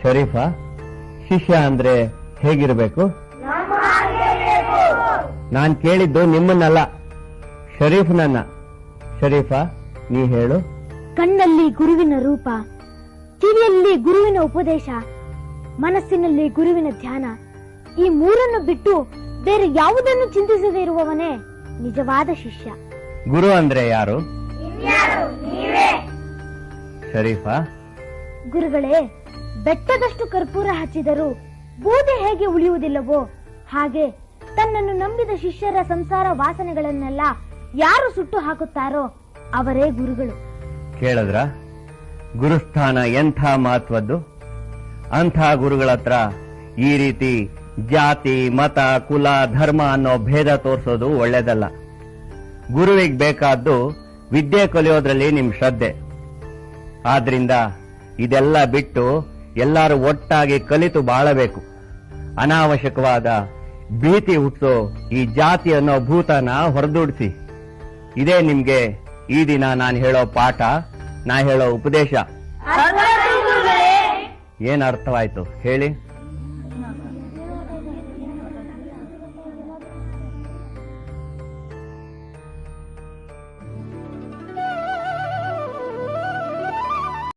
ಶರೀಫಾ, ಶಿಷ್ಯ ಅಂದ್ರೆ ಹೇಗಿರಬೇಕು? ನಾನ್ ಕೇಳಿದ್ದು ನಿಮ್ಮನ್ನಲ್ಲ, ಶರೀಫ್ನನ್ನ. ಶರೀಫಾ, ನೀ ಹೇಳು. ಕಣ್ಣಲ್ಲಿ ಗುರುವಿನ ರೂಪ, ಕಿವಿಯಲ್ಲಿ ಗುರುವಿನ ಉಪದೇಶ, ಮನಸ್ಸಿನಲ್ಲಿ ಗುರುವಿನ ಧ್ಯಾನ, ಈ ಮೂರನ್ನು ಬಿಟ್ಟು ಬೇರೆ ಯಾವುದನ್ನು ಚಿಂತಿಸದೇ ಇರುವವನೇ ನಿಜವಾದ ಶಿಷ್ಯ. ಗುರು ಅಂದ್ರೆ ಯಾರು? ಶರೀಫಾ, ಗುರುಗಳೇ, ಬೆಟ್ಟದಷ್ಟು ಕರ್ಪೂರ ಹಚ್ಚಿದರೂ ಬೂದೆ ಹೇಗೆ ಉಳಿಯುವುದಿಲ್ಲವೋ ಹಾಗೆ ತನ್ನನ್ನು ನಂಬಿದ ಶಿಷ್ಯರ ಸಂಸಾರ ವಾಸನೆಗಳನ್ನೆಲ್ಲ ಯಾರು ಸುಟ್ಟು ಹಾಕುತ್ತಾರೋ ಅವರೇ ಗುರುಗಳು. ಕೇಳಿದ್ರ? ಗುರುಸ್ಥಾನ ಎಂಥ ಮಹತ್ವದ್ದು. ಅಂಥ ಗುರುಗಳ ಹತ್ರ ಈ ರೀತಿ ಜಾತಿ, ಮತ, ಕುಲ, ಧರ್ಮ ಅನ್ನೋ ಭೇದ ತೋರಿಸೋದು ಒಳ್ಳೇದಲ್ಲ. ಗುರುವಿಗೆ ಬೇಕಾದ್ದು ವಿದ್ಯೆ ಕಲಿಯೋದ್ರಲ್ಲಿ ನಿಮ್ ಶ್ರದ್ಧೆ. ಆದ್ರಿಂದ ಇದೆಲ್ಲ ಬಿಟ್ಟು ಎಲ್ಲರೂ ಒಟ್ಟಾಗಿ ಕಲಿತು ಬಾಳಬೇಕು. ಅನಾವಶ್ಯಕವಾದ ಭೀತಿ ಹುಟ್ಟಿಸೋ ಈ ಜಾತಿ ಅನ್ನೋ ಭೂತನ ಹೊರದೂಡಿಸಿ. ಇದೇ ನಿಮ್ಗೆ ಈ ದಿನ ನಾನು ಹೇಳೋ ಪಾಠ, ನಾ ಹೇಳೋ ಉಪದೇಶ. ಏನ್ ಅರ್ಥವಾಯ್ತು ಹೇಳಿ?